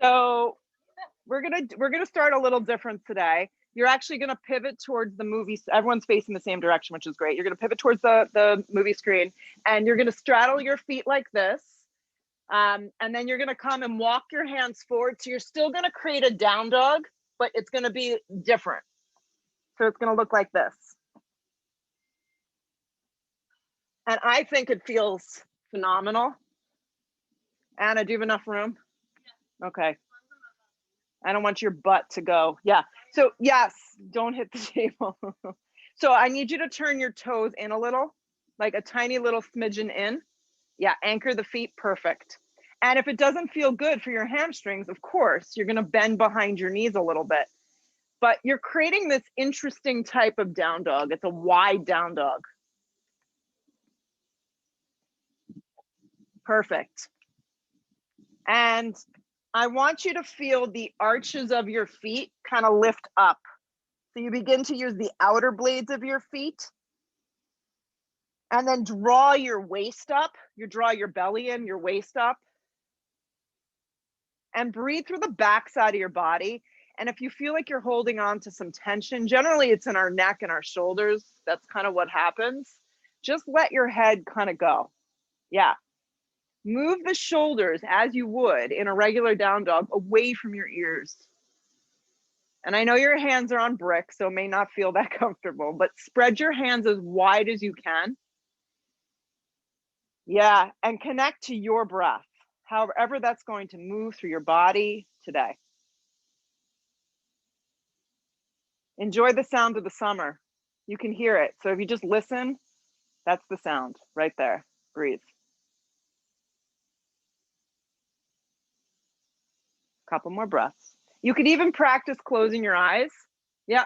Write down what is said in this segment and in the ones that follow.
So we're gonna start a little different today. You're actually gonna pivot towards the movie. Everyone's facing the same direction, which is great. You're gonna pivot towards the movie screen, and you're gonna straddle your feet like this. And then you're gonna come and walk your hands forward. So you're still gonna create a down dog, but it's gonna be different. So it's gonna look like this. And I think it feels phenomenal. Anna, do you have enough room? Yeah. Okay. I don't want your butt to go. Yeah. So yes, don't hit the table. So I need you to turn your toes in a little, like a tiny little smidgen in. Yeah, anchor the feet, perfect. And if it doesn't feel good for your hamstrings, of course, you're gonna bend behind your knees a little bit. But you're creating this interesting type of down dog. It's a wide down dog. Perfect. And I want you to feel the arches of your feet kind of lift up. So you begin to use the outer blades of your feet and then draw your waist up. You draw your belly in, your waist up. And breathe through the back side of your body. And if you feel like you're holding on to some tension, generally it's in our neck and our shoulders. That's kind of what happens. Just let your head kind of go. Yeah. Move the shoulders as you would in a regular down dog away from your ears. And I know your hands are on brick, so it may not feel that comfortable, but spread your hands as wide as you can. Yeah, and connect to your breath, however that's going to move through your body today. Enjoy the sound of the summer. You can hear it. So if you just listen, that's the sound right there. Breathe. Couple more breaths. You could even practice closing your eyes. Yeah.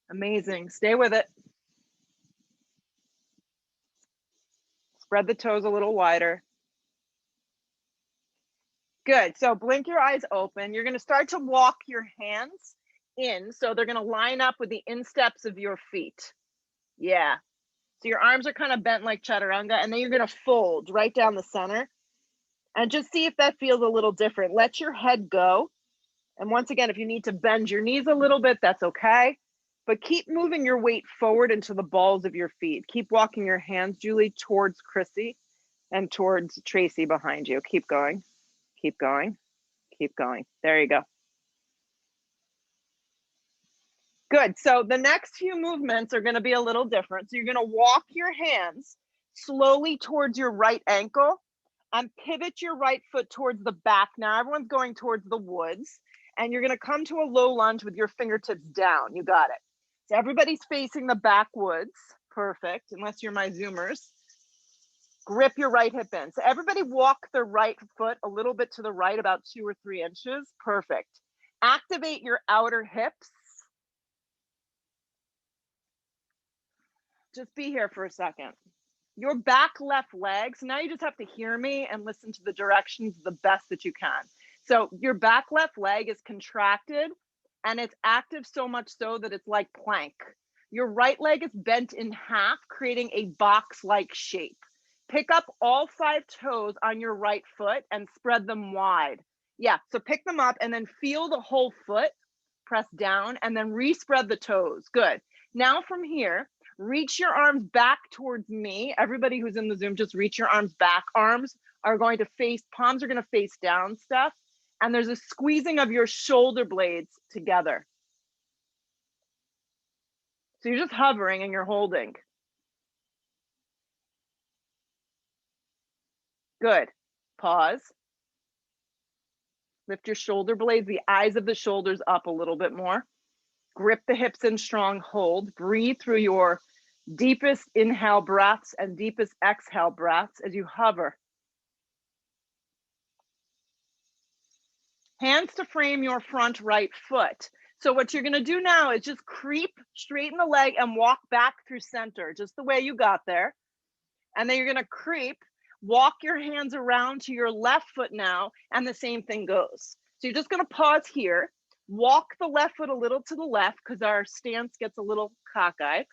Amazing. Stay with it. Spread the toes a little wider. Good. So blink your eyes open. You're going to start to walk your hands in. So they're going to line up with the insteps of your feet. Yeah. So your arms are kind of bent like Chaturanga, and then you're going to fold right down the center. And just see if that feels a little different. Let your head go. And once again, if you need to bend your knees a little bit, that's okay. But keep moving your weight forward into the balls of your feet. Keep walking your hands, Julie, towards Chrissy and towards Tracy behind you. Keep going. Keep going. Keep going. There you go. Good. So the next few movements are going to be a little different. So you're going to walk your hands slowly towards your right ankle and pivot your right foot towards the back. Now everyone's going towards the woods, and you're going to come to a low lunge with your fingertips down. You got it. So everybody's facing the backwoods. Perfect. Unless you're my Zoomers. Grip your right hip in. So everybody walk their right foot a little bit to the right, about 2 or 3 inches. Perfect. Activate your outer hips. Just be here for a second. Your back left leg. So now you just have to hear me and listen to the directions the best that you can. So your back left leg is contracted and it's active so much so that it's like plank. Your right leg is bent in half, creating a box-like shape. Pick up all 5 toes on your right foot and spread them wide. Yeah, so pick them up and then feel the whole foot, press down, and then respread the toes. Good. Now from here, reach your arms back towards me. Everybody who's in the Zoom, just reach your arms back. Arms are going to face, palms are going to face down, Steph. And there's a squeezing of your shoulder blades together. So you're just hovering and you're holding. Good. Pause. Lift your shoulder blades, the eyes of the shoulders up a little bit more. Grip the hips in strong, hold. Breathe through your deepest inhale breaths and deepest exhale breaths as you hover. Hands to frame your front right foot. So what you're gonna do now is just creep, straighten the leg and walk back through center, just the way you got there. And then you're gonna creep, walk your hands around to your left foot now, and the same thing goes. So you're just gonna pause here, walk the left foot a little to the left because our stance gets a little cockeyed.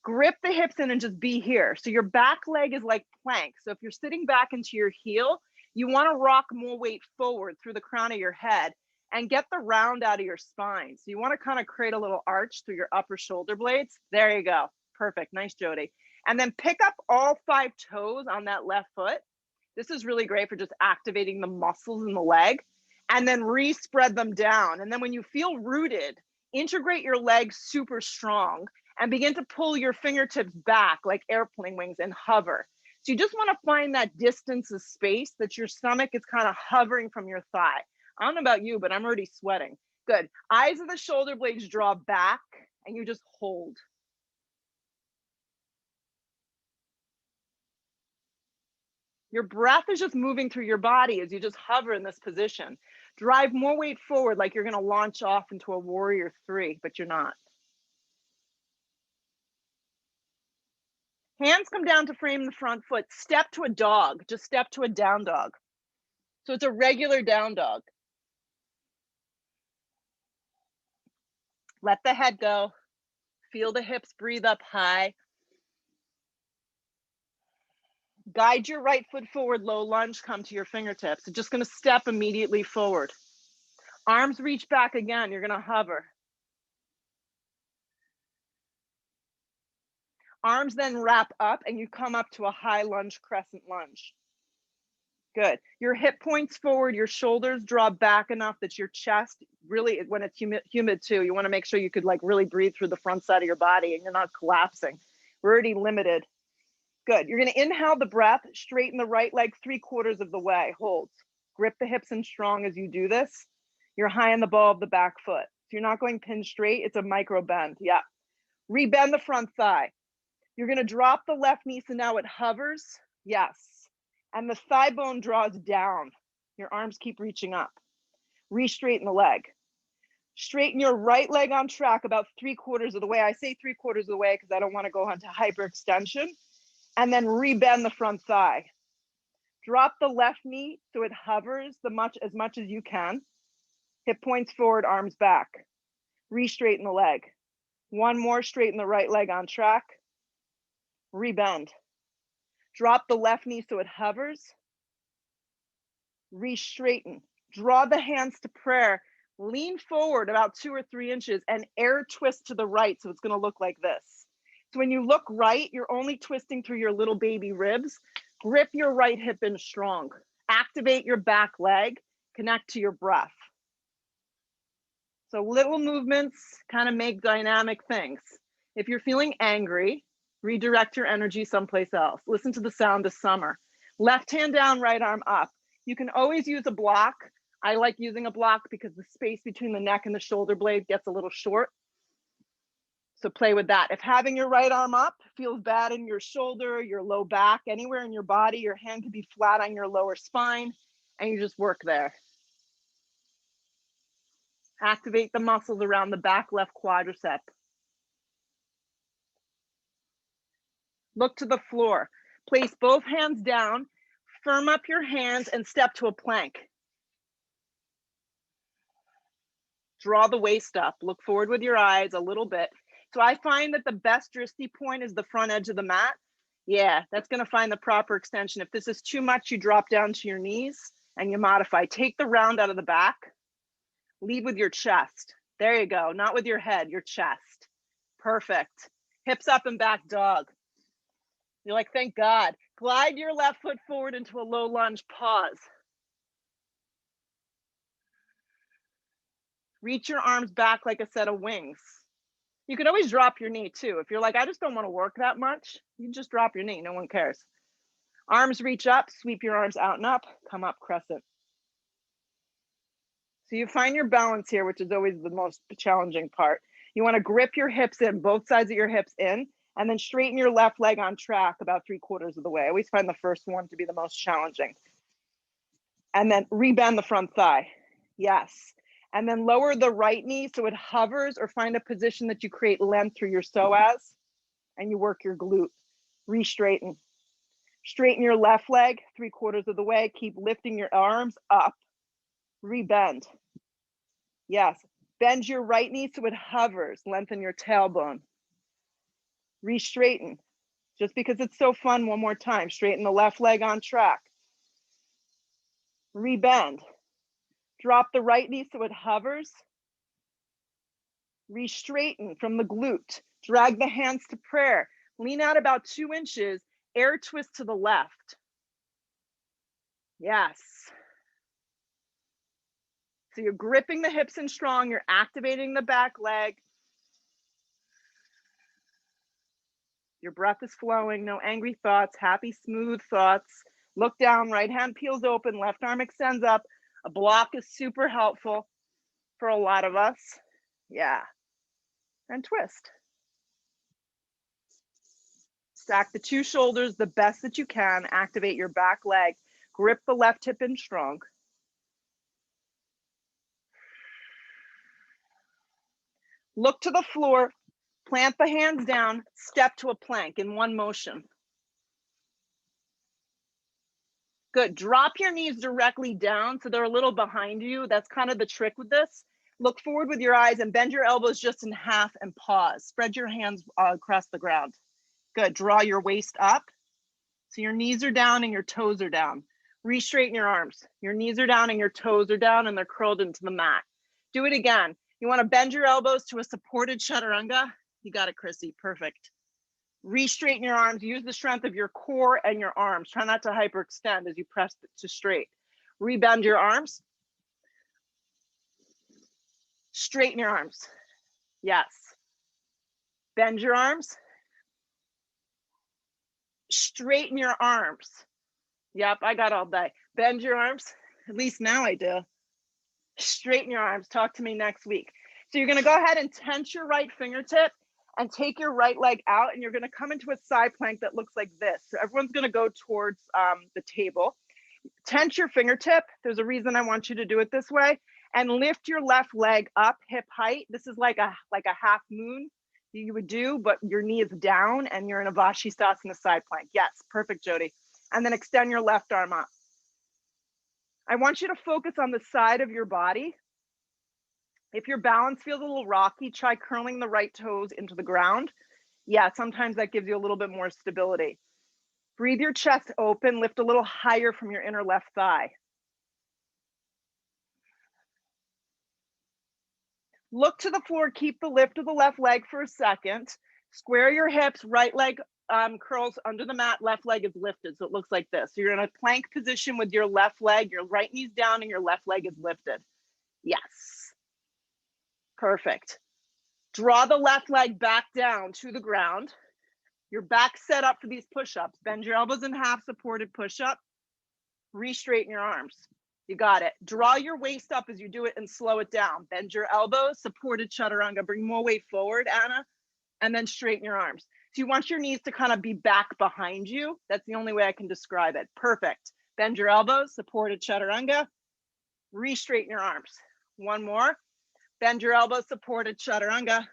Grip the hips in and just be here. So your back leg is like plank. So if you're sitting back into your heel, You want to rock more weight forward through the crown of your head and get the round out of your spine. So you want to kind of create a little arch through your upper shoulder blades. There you go. Perfect. Nice, Jody. And then pick up all 5 toes on that left foot. This is really great for just activating the muscles in the leg, and then re-spread them down. And then when you feel rooted, integrate your legs super strong and begin to pull your fingertips back like airplane wings and hover. So you just want to find that distance of space that your stomach is kind of hovering from your thigh. I don't know about you, but I'm already sweating. Good. Eyes of the shoulder blades draw back and you just hold. Your breath is just moving through your body as you just hover in this position. Drive more weight forward like you're going to launch off into a warrior 3, but you're not. Hands come down to frame the front foot. Step to a dog. Just step to a down dog. So it's a regular down dog. Let the head go. Feel the hips breathe up high. Guide your right foot forward, low lunge, come to your fingertips. So just going to step immediately forward. Arms reach back again. You're going to hover. Arms then wrap up and you come up to a high lunge, crescent lunge. Good. Your hip points forward, your shoulders draw back enough that your chest, really, when it's humid too, you want to make sure you could like really breathe through the front side of your body and you're not collapsing. We're already limited. Good. You're going to inhale the breath, straighten the right leg 3/4 of the way. Hold. Grip the hips in strong as you do this. You're high on the ball of the back foot. So you're not going pin straight. It's a micro bend. Yeah. Rebend the front thigh. You're going to drop the left knee so now it hovers. Yes. And the thigh bone draws down. Your arms keep reaching up. Re-straighten the leg. Straighten your right leg on track about 3/4 of the way. I say 3/4 of the way because I don't want to go into hyperextension. And then rebend the front thigh. Drop the left knee so it hovers as much as you can. Hip points forward, arms back. Re-straighten the leg. One more, straighten the right leg on track. Rebend. Drop the left knee so it hovers. Re-straighten. Draw the hands to prayer. Lean forward about 2 or 3 inches and air twist to the right. So it's going to look like this. So when you look right, you're only twisting through your little baby ribs. Grip your right hip in strong. Activate your back leg. Connect to your breath. So little movements kind of make dynamic things. If you're feeling angry, redirect your energy someplace else. Listen to the sound of summer. Left hand down, right arm up. You can always use a block. I like using a block because the space between the neck and the shoulder blade gets a little short. So play with that. If having your right arm up feels bad in your shoulder, your low back, anywhere in your body, your hand could be flat on your lower spine, and you just work there. Activate the muscles around the back left quadricep. Look to the floor. Place both hands down, firm up your hands, and step to a plank. Draw the waist up. Look forward with your eyes a little bit. So I find that the best drishti point is the front edge of the mat. Yeah, that's going to find the proper extension. If this is too much, you drop down to your knees and you modify. Take the round out of the back. Lead with your chest. There you go. Not with your head, your chest. Perfect. Hips up and back dog. You're like, thank God. Glide your left foot forward into a low lunge. Pause. Reach your arms back like a set of wings. You can always drop your knee too. If you're like, I just don't want to work that much, you just drop your knee. No one cares. Arms reach up, sweep your arms out and up, come up crescent. So you find your balance here, which is always the most challenging part. You want to grip your hips in, both sides of your hips in, and then straighten your left leg on track about 3/4 of the way. I always find the first one to be the most challenging. And then rebend the front thigh. Yes. And then lower the right knee so it hovers, or find a position that you create length through your psoas and you work your glute. Re-straighten. Straighten your left leg 3/4 of the way. Keep lifting your arms up. Rebend. Yes. Bend your right knee so it hovers. Lengthen your tailbone. Re-straighten. Just because it's so fun, one more time. Straighten the left leg on track. Rebend. Drop the right knee so it hovers. Re-straighten from the glute. Drag the hands to prayer. Lean out about 2 inches. Air twist to the left. Yes. So you're gripping the hips in strong. You're activating the back leg. Your breath is flowing. No angry thoughts. Happy, smooth thoughts. Look down. Right hand peels open. Left arm extends up. A block is super helpful for a lot of us. Yeah. And twist. Stack the 2 shoulders the best that you can. Activate your back leg. Grip the left hip in strong. Look to the floor. Plant the hands down. Step to a plank in one motion. Good. Drop your knees directly down so they're a little behind you. That's kind of the trick with this. Look forward with your eyes and bend your elbows just in half and pause. Spread your hands across the ground. Good. Draw your waist up. So your knees are down and your toes are down. Re-straighten your arms. Your knees are down and your toes are down and they're curled into the mat. Do it again. You want to bend your elbows to a supported chaturanga. You got it, Chrissy. Perfect. Re-straighten your arms. Use the strength of your core and your arms. Try not to hyperextend as you press to straight. Rebend your arms. Straighten your arms. Yes. Bend your arms. Straighten your arms. Yep, I got all day. Bend your arms. At least now I do. Straighten your arms. Talk to me next week. So you're going to go ahead and tense your right fingertip and take your right leg out, and you're going to come into a side plank that looks like this. So everyone's going to go towards the table. Tense your fingertip. There's a reason I want you to do it this way. And lift your left leg up, hip height. This is like a half moon you would do, but your knee is down and you're in a Vashisthasana side plank. Yes, perfect, Jody. And then extend your left arm up. I want you to focus on the side of your body. If your balance feels a little rocky, try curling the right toes into the ground. Yeah, sometimes that gives you a little bit more stability. Breathe your chest open, lift a little higher from your inner left thigh. Look to the floor, keep the lift of the left leg for a second. Square your hips, right leg curls under the mat, left leg is lifted. So it looks like this. So you're in a plank position with your left leg, your right knee's down and your left leg is lifted. Yes. Perfect. Draw the left leg back down to the ground. Your back set up for these push-ups. Bend your elbows in half, supported push-up. Re-straighten your arms. You got it. Draw your waist up as you do it and slow it down. Bend your elbows, supported chaturanga. Bring more weight forward, Anna, and then straighten your arms. So you want your knees to kind of be back behind you. That's the only way I can describe it. Perfect. Bend your elbows, supported chaturanga. Re-straighten your arms. One more. Bend your elbows, supported chaturanga.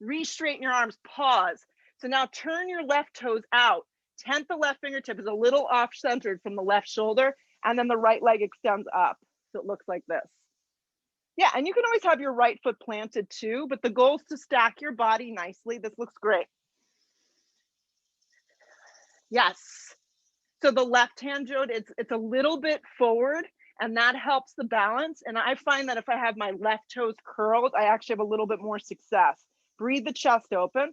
Re-straighten your arms, pause. So now turn your left toes out. Tent the left fingertip is a little off-centered from the left shoulder, and then the right leg extends up. So it looks like this. Yeah, and you can always have your right foot planted too, but the goal is to stack your body nicely. This looks great. Yes. So the left hand, Jode, it's a little bit forward, and that helps the balance. And I find that if I have my left toes curled, I actually have a little bit more success. Breathe the chest open.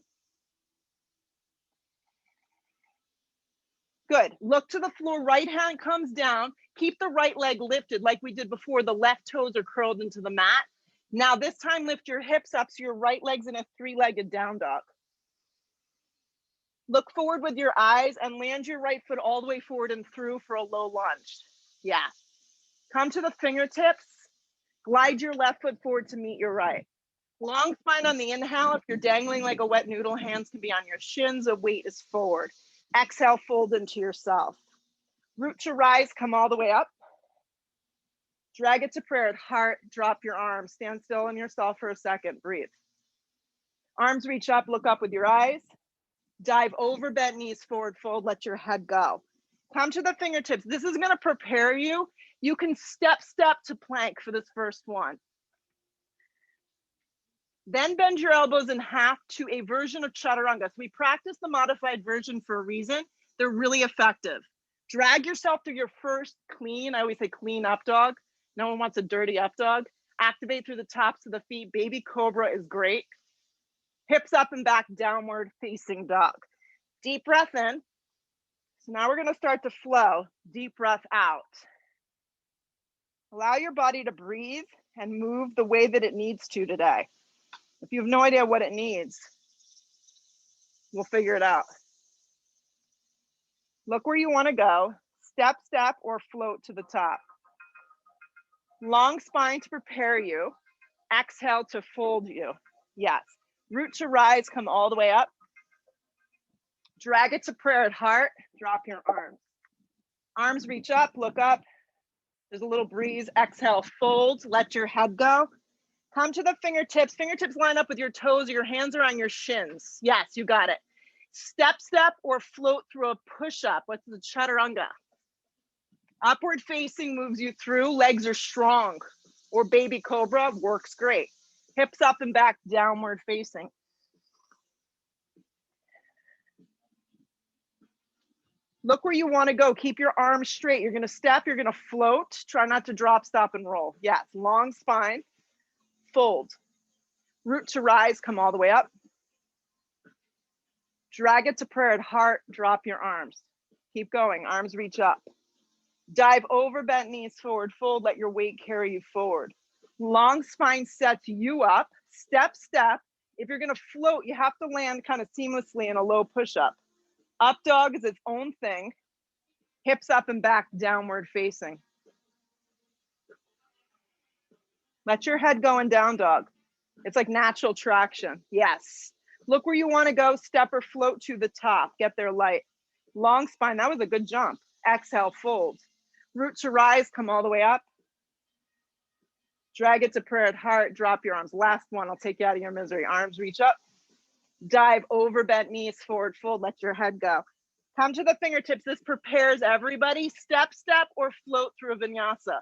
Good. Look to the floor. Right hand comes down. Keep the right leg lifted like we did before. The left toes are curled into the mat. Now this time lift your hips up so your right leg's in a 3-legged down dog. Look forward with your eyes and land your right foot all the way forward and through for a low lunge. Yeah. Come to the fingertips. Glide your left foot forward to meet your right. Long spine on the inhale. If you're dangling like a wet noodle, hands can be on your shins. The weight is forward. Exhale, fold into yourself. Root to rise, come all the way up. Drag it to prayer at heart, drop your arms. Stand still in yourself for a second, breathe. Arms reach up, look up with your eyes. Dive over, bent knees, forward fold, let your head go. Come to the fingertips. This is gonna prepare you. You can step to plank for this first one. Then bend your elbows in half to a version of chaturanga. So we practice the modified version for a reason. They're really effective. Drag yourself through your first clean, I always say clean up dog. No one wants a dirty up dog. Activate through the tops of the feet. Baby cobra is great. Hips up and back, downward facing dog. Deep breath in. So now we're gonna start to flow. Deep breath out. Allow your body to breathe and move the way that it needs to today. If you have no idea what it needs, we'll figure it out. Look where you wanna go. Step, step, or float to the top. Long spine to prepare you. Exhale to fold you. Yes. Root to rise, come all the way up. Drag it to prayer at heart. Drop your arms. Arms reach up, look up. There's a little breeze. Exhale, fold, let your head go. Come to the fingertips. Fingertips line up with your toes, or your hands are on your shins. Yes, you got it. Step, step, or float through a push-up. What's the Chaturanga? Upward facing moves you through. Legs are strong. Or baby cobra works great. Hips up and back, downward facing. Look where you want to go. Keep your arms straight. You're going to step, you're going to float. Try not to drop, stop, and roll. Yes, long spine, fold. Root to rise, come all the way up. Drag it to prayer at heart, drop your arms. Keep going, arms reach up. Dive over, bent knees forward, fold, let your weight carry you forward. Long spine sets you up, step, step. If you're gonna float, you have to land kind of seamlessly in a low push-up. Up dog is its own thing. Hips up and back, downward facing. Let your head go in down dog. It's like natural traction, yes. Look where you wanna go, step or float to the top, get there light. Long spine, that was a good jump. Exhale, fold. Root to rise, come all the way up. Drag it to prayer at heart, drop your arms. Last one, I'll take you out of your misery. Arms reach up. Dive over, bent knees, forward fold, let your head go. Come to the fingertips. This prepares everybody. Step, step, or float through a vinyasa.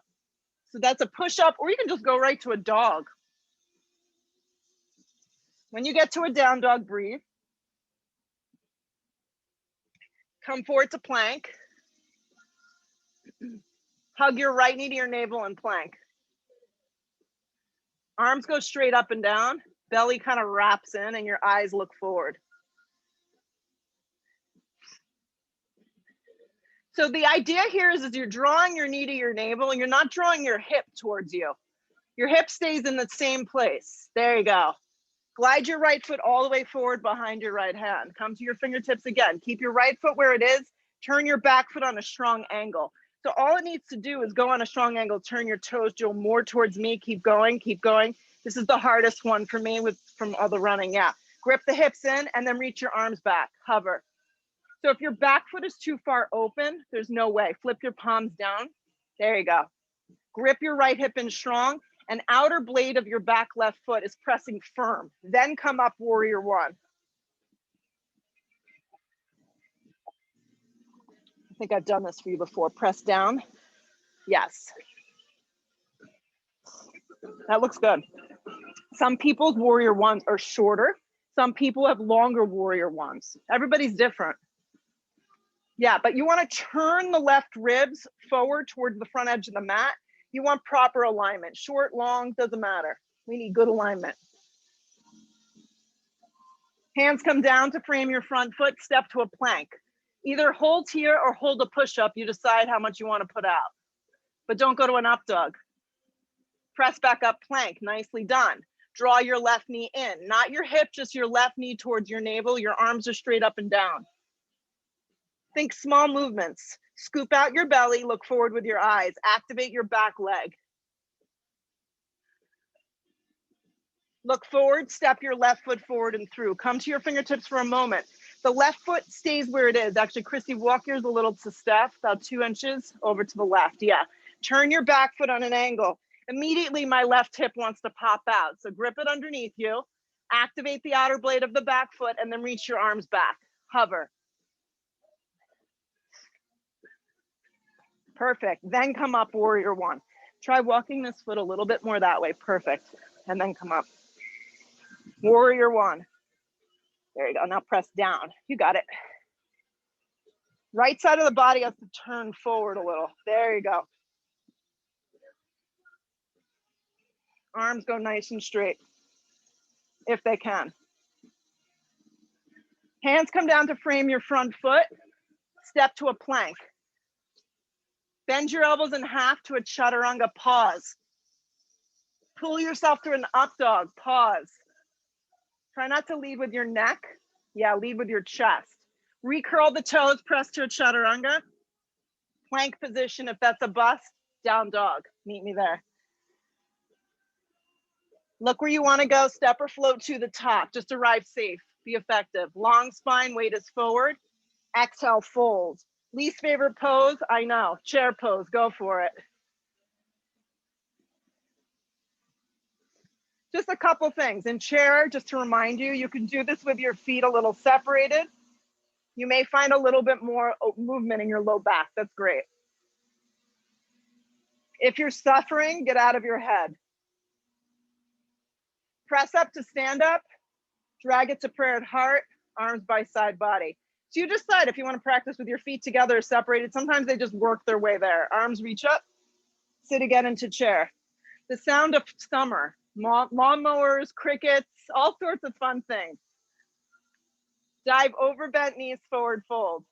So that's a push-up, or you can just go right to a dog. When you get to a down dog, breathe. Come forward to plank. Hug your right knee to your navel and plank. Arms go straight up and down. Belly kind of wraps in and your eyes look forward. So the idea here is you're drawing your knee to your navel and you're not drawing your hip towards you. Your hip stays in the same place. There you go. Glide your right foot all the way forward behind your right hand. Come to your fingertips again. Keep your right foot where it is. Turn your back foot on a strong angle. So all it needs to do is go on a strong angle, turn your toes, Joe, more towards me. Keep going, keep going. This is the hardest one for me from all the running, yeah. Grip the hips in and then reach your arms back, hover. So if your back foot is too far open, there's no way. Flip your palms down. There you go. Grip your right hip in strong, and outer blade of your back left foot is pressing firm. Then come up, warrior one. I think I've done this for you before. Press down. Yes. That looks good. Some people's warrior ones are shorter. Some people have longer warrior ones. Everybody's different. Yeah, but you want to turn the left ribs forward towards the front edge of the mat. You want proper alignment. Short, long, doesn't matter. We need good alignment. Hands come down to frame your front foot, step to a plank. Either hold here or hold a push-up. You decide how much you want to put out. But don't go to an up dog. Press back up, plank, nicely done. Draw your left knee in, not your hip, just your left knee towards your navel. Your arms are straight up and down. Think small movements. Scoop out your belly, look forward with your eyes. Activate your back leg. Look forward, step your left foot forward and through. Come to your fingertips for a moment. The left foot stays where it is. Actually, Christy, walk yours a little to Steph, about 2 inches over to the left. Yeah. Turn your back foot on an angle. Immediately, my left hip wants to pop out. So grip it underneath you. Activate the outer blade of the back foot and then reach your arms back. Hover. Perfect. Then come up, warrior one. Try walking this foot a little bit more that way. Perfect. And then come up. Warrior one. There you go. Now press down. You got it. Right side of the body has to turn forward a little. There you go. Arms go nice and straight, if they can. Hands come down to frame your front foot. Step to a plank. Bend your elbows in half to a Chaturanga, pause. Pull yourself to an up dog, pause. Try not to lead with your neck. Yeah, lead with your chest. Recurl the toes, press to a Chaturanga. Plank position, if that's a bust, down dog. Meet me there. Look where you want to go, step or float to the top. Just arrive safe, be effective. Long spine, weight is forward. Exhale, fold. Least favorite pose, I know, chair pose, go for it. Just a couple things. In chair, just to remind you, you can do this with your feet a little separated. You may find a little bit more movement in your low back. That's great. If you're suffering, get out of your head. Press up to stand up, drag it to prayer at heart, arms by side body. So you decide if you want to practice with your feet together or separated. Sometimes they just work their way there. Arms reach up, sit again into chair. The sound of summer, lawnmowers, crickets, all sorts of fun things. Dive over bent knees, forward fold.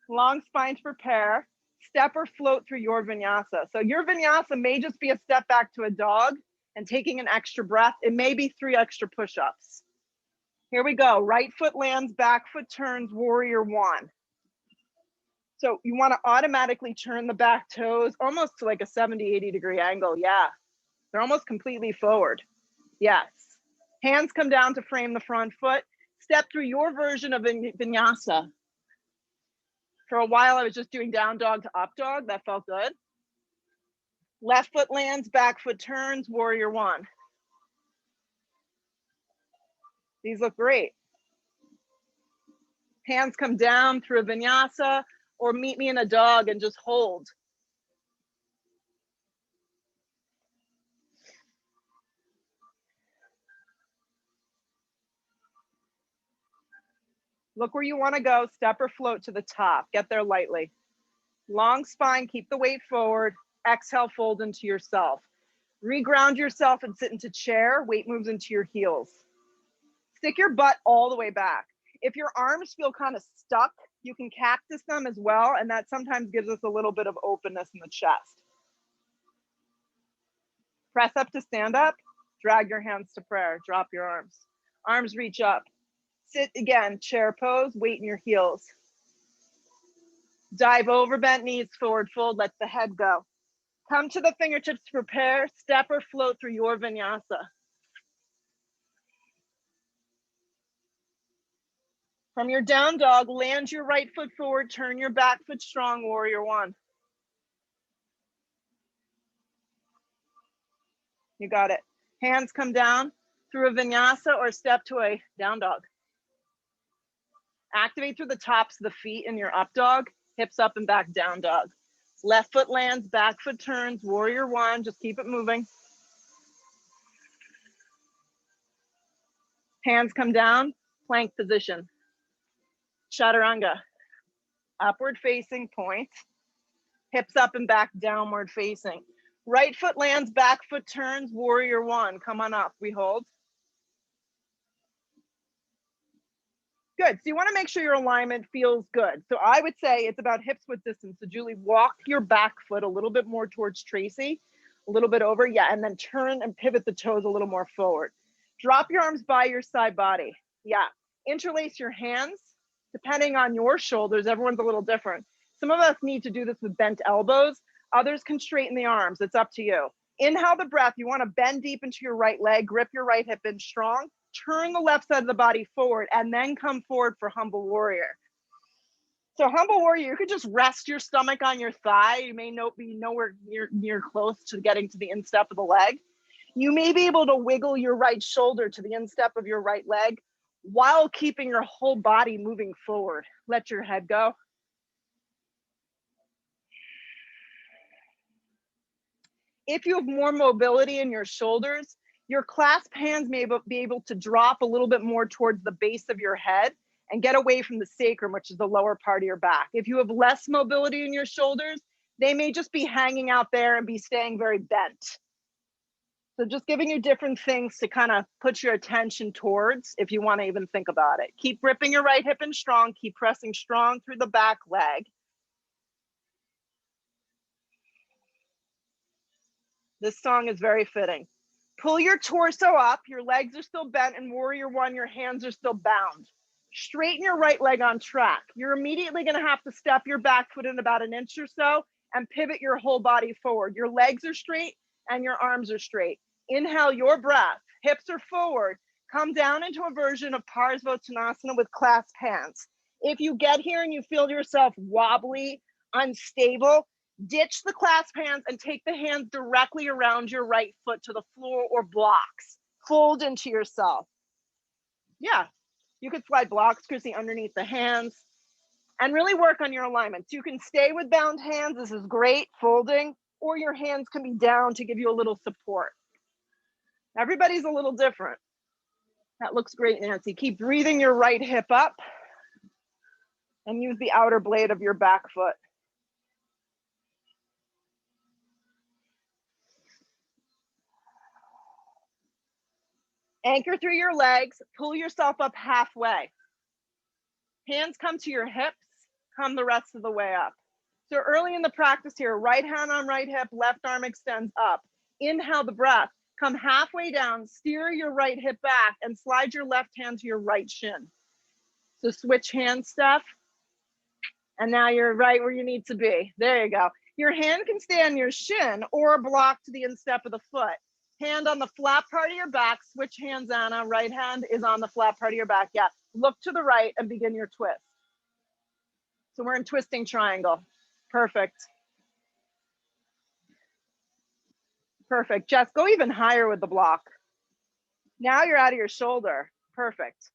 Long spine to prepare. Step or float through your vinyasa. So your vinyasa may just be a step back to a dog and taking an extra breath. It may be 3 extra push-ups. Here we go. Right foot lands, back foot turns, warrior one. So you want to automatically turn the back toes almost to like a 70, 80 degree angle. Yeah. They're almost completely forward. Yes. Hands come down to frame the front foot. Step through your version of vinyasa. For a while, I was just doing down dog to up dog. That felt good. Left foot lands, back foot turns, warrior one. These look great. Hands come down through a vinyasa, or meet me in a dog and just hold. Look where you want to go, step or float to the top. Get there lightly. Long spine, keep the weight forward. Exhale, fold into yourself. Reground yourself and sit into chair. Weight moves into your heels. Stick your butt all the way back. If your arms feel kind of stuck, you can cactus them as well, and that sometimes gives us a little bit of openness in the chest. Press up to stand up. Drag your hands to prayer. Drop your arms. Arms reach up. Sit again, chair pose, weight in your heels. Dive over bent knees, forward fold, let the head go. Come to the fingertips to prepare, step or float through your vinyasa. From your down dog, land your right foot forward, turn your back foot strong, warrior one. You got it. Hands come down through a vinyasa or step to a down dog. Activate through the tops of the feet in your up dog, hips up and back down dog. Left foot lands, back foot turns, warrior one, just keep it moving. Hands come down, plank position. Chaturanga, upward facing point, hips up and back, downward facing. Right foot lands, back foot turns, warrior one, come on up, we hold. Good, so you wanna make sure your alignment feels good. So I would say it's about hips width distance. So Julie, walk your back foot a little bit more towards Tracy, a little bit over, yeah, and then turn and pivot the toes a little more forward. Drop your arms by your side body, yeah. Interlace your hands, depending on your shoulders, everyone's a little different. Some of us need to do this with bent elbows, others can straighten the arms, it's up to you. Inhale the breath, you wanna bend deep into your right leg, grip your right hip in strong, turn the left side of the body forward, and then come forward for humble warrior. So humble warrior, you could just rest your stomach on your thigh. You may be nowhere near close to getting to the instep of the leg. You may be able to wiggle your right shoulder to the instep of your right leg while keeping your whole body moving forward. Let your head go. If you have more mobility in your shoulders, your clasp hands may be able to drop a little bit more towards the base of your head and get away from the sacrum, which is the lower part of your back. If you have less mobility in your shoulders, they may just be hanging out there and be staying very bent. So just giving you different things to kind of put your attention towards if you want to even think about it. Keep gripping your right hip in strong. Keep pressing strong through the back leg. This song is very fitting. Pull your torso up. Your legs are still bent. In Warrior One, your hands are still bound. Straighten your right leg on track. You're immediately going to have to step your back foot in about an inch or so and pivot your whole body forward. Your legs are straight and your arms are straight. Inhale your breath. Hips are forward. Come down into a version of Parsvottanasana with clasped hands. If you get here and you feel yourself wobbly, unstable, ditch the clasp hands and take the hands directly around your right foot to the floor or blocks. Fold into yourself. Yeah, you could slide blocks, Chrissy, underneath the hands and really work on your alignments. You can stay with bound hands. This is great, folding, or your hands can be down to give you a little support. Everybody's a little different. That looks great, Nancy. Keep breathing your right hip up and use the outer blade of your back foot. Anchor through your legs, pull yourself up halfway. Hands come to your hips, come the rest of the way up. So early in the practice here, right hand on right hip, left arm extends up. Inhale the breath, come halfway down, steer your right hip back and slide your left hand to your right shin. So switch hands, Steph. And now you're right where you need to be. There you go. Your hand can stay on your shin or block to the instep of the foot. Hand on the flat part of your back, switch hands, Anna. Right hand is on the flat part of your back. Yeah, look to the right and begin your twist. So we're in twisting triangle. Perfect. Perfect. Jess, go even higher with the block. Now you're out of your shoulder. Perfect.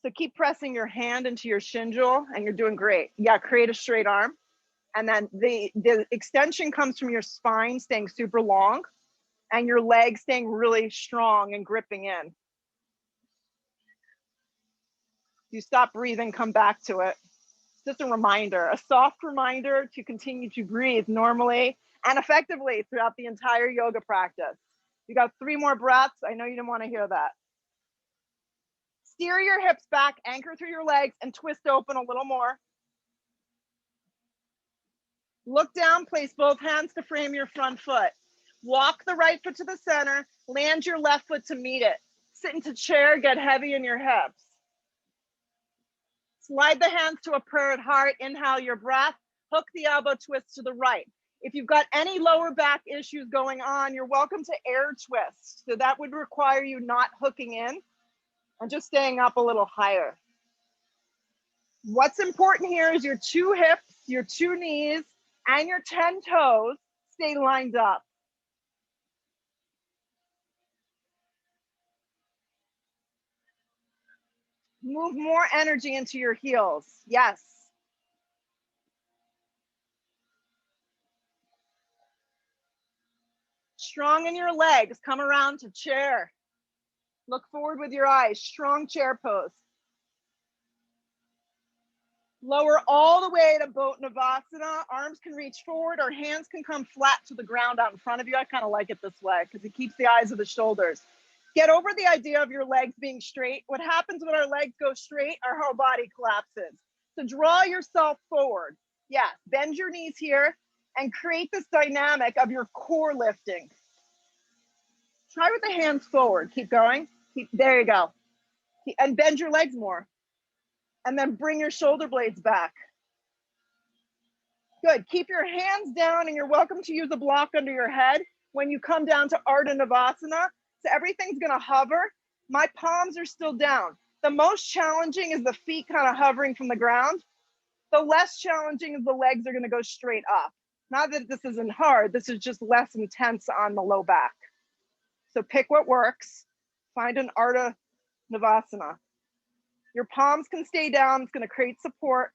So keep pressing your hand into your shin jewel and you're doing great. Yeah, create a straight arm. And then the extension comes from your spine staying super long and your legs staying really strong and gripping in. You stop breathing, come back to it. Just a reminder, a soft reminder to continue to breathe normally and effectively throughout the entire yoga practice. You got 3 more breaths. I know you didn't want to hear that. Steer your hips back, anchor through your legs, and twist open a little more. Look down, place both hands to frame your front foot. Walk the right foot to the center, land your left foot to meet it. Sit into chair, get heavy in your hips. Slide the hands to a prayer at heart, inhale your breath, hook the elbow twist to the right. If you've got any lower back issues going on, you're welcome to air twist. So that would require you not hooking in and just staying up a little higher. What's important here is your 2 hips, your 2 knees, and your 10 toes stay lined up. Move more energy into your heels. Yes. Strong in your legs. Come around to chair. Look forward with your eyes. Strong chair pose. Lower all the way to Badakanasana. Arms can reach forward or hands can come flat to the ground out in front of you. I kind of like it this way because it keeps the eyes of the shoulders. Get over the idea of your legs being straight. What happens when our legs go straight, our whole body collapses. So draw yourself forward. Yeah, bend your knees here and create this dynamic of your core lifting. Try with the hands forward. Keep going. There you go. And bend your legs more. And then bring your shoulder blades back. Good. Keep your hands down and you're welcome to use a block under your head when you come down to Arda Navasana. So everything's going to hover. My palms are still down. The most challenging is the feet kind of hovering from the ground. The less challenging is the legs are going to go straight up. Not that this isn't hard. This is just less intense on the low back. So pick what works. Find an Arda Navasana. Your palms can stay down. It's going to create support.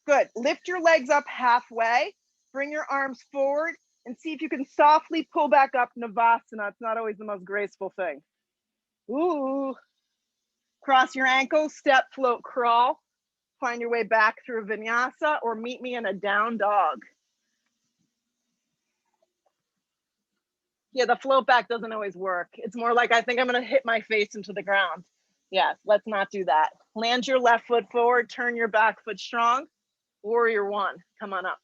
Good. Lift your legs up halfway. Bring your arms forward and see if you can softly pull back up Navasana. It's not always the most graceful thing. Ooh. Cross your ankles, step, float, crawl. Find your way back through vinyasa or meet me in a down dog. Yeah, the float back doesn't always work. It's more like I think I'm going to hit my face into the ground. Yes, let's not do that. Land your left foot forward, turn your back foot strong. Warrior one, come on up.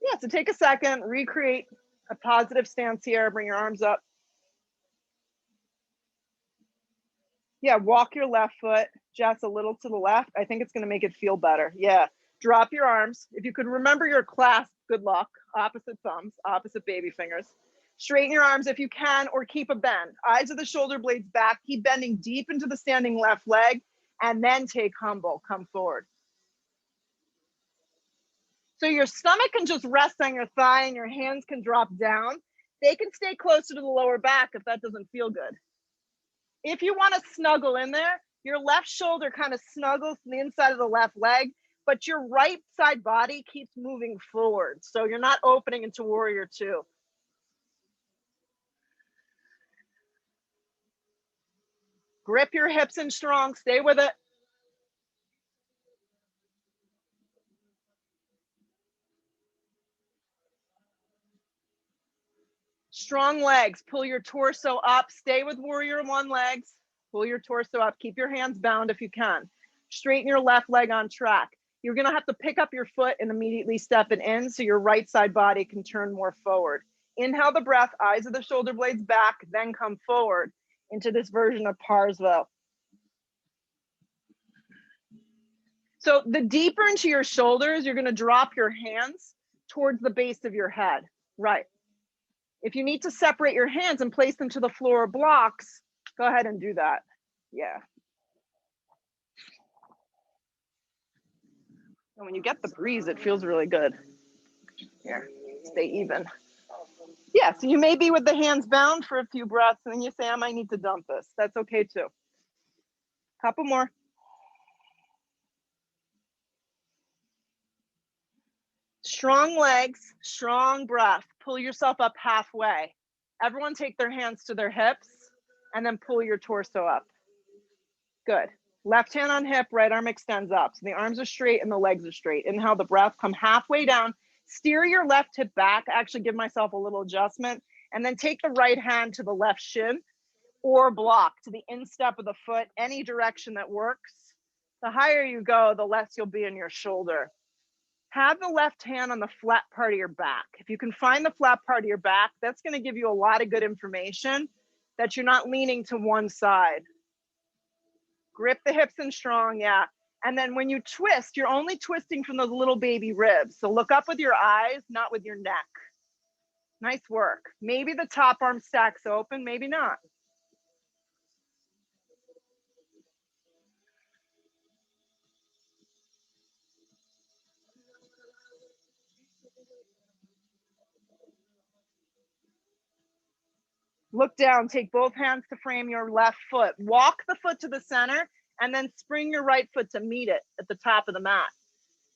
Yeah, so take a second, recreate a positive stance here, bring your arms up. Yeah, walk your left foot just a little to the left. I think it's going to make it feel better. Yeah, drop your arms. If you could remember your clasp, good luck. Opposite thumbs, opposite baby fingers. Straighten your arms if you can, or keep a bend. Eyes of the shoulder blades back. Keep bending deep into the standing left leg, and then take humble. Come forward. So your stomach can just rest on your thigh, and your hands can drop down. They can stay closer to the lower back if that doesn't feel good. If you want to snuggle in there, your left shoulder kind of snuggles to the inside of the left leg, but your right side body keeps moving forward. So you're not opening into warrior two. Grip your hips in strong, stay with it. Strong legs, pull your torso up, stay with warrior one legs, pull your torso up, keep your hands bound if you can. Straighten your left leg on track. You're gonna have to pick up your foot and immediately step it in so your right side body can turn more forward. Inhale the breath, eyes of the shoulder blades back, then come forward into this version of Parsvottanasana. So the deeper into your shoulders, you're gonna drop your hands towards the base of your head, right? If you need to separate your hands and place them to the floor blocks, go ahead and do that. Yeah. And when you get the breeze, it feels really good. Here, stay even. Yeah, so you may be with the hands bound for a few breaths and then you say, I might need to dump this. That's okay too. Couple more. Strong legs, strong breath. Pull yourself up halfway. Everyone take their hands to their hips and then pull your torso up. Good. Left hand on hip, right arm extends up. So the arms are straight and the legs are straight. Inhale the breath, come halfway down. Steer your left hip back. Actually give myself a little adjustment. And then take the right hand to the left shin or block to the instep of the foot, any direction that works. The higher you go, the less you'll be in your shoulder. Have the left hand on the flat part of your back. If you can find the flat part of your back, that's going to give you a lot of good information that you're not leaning to one side. Grip the hips in strong, yeah. And then when you twist, you're only twisting from those little baby ribs. So look up with your eyes, not with your neck. Nice work. Maybe the top arm stacks open, maybe not. Look down, take both hands to frame your left foot. Walk the foot to the center and then spring your right foot to meet it at the top of the mat.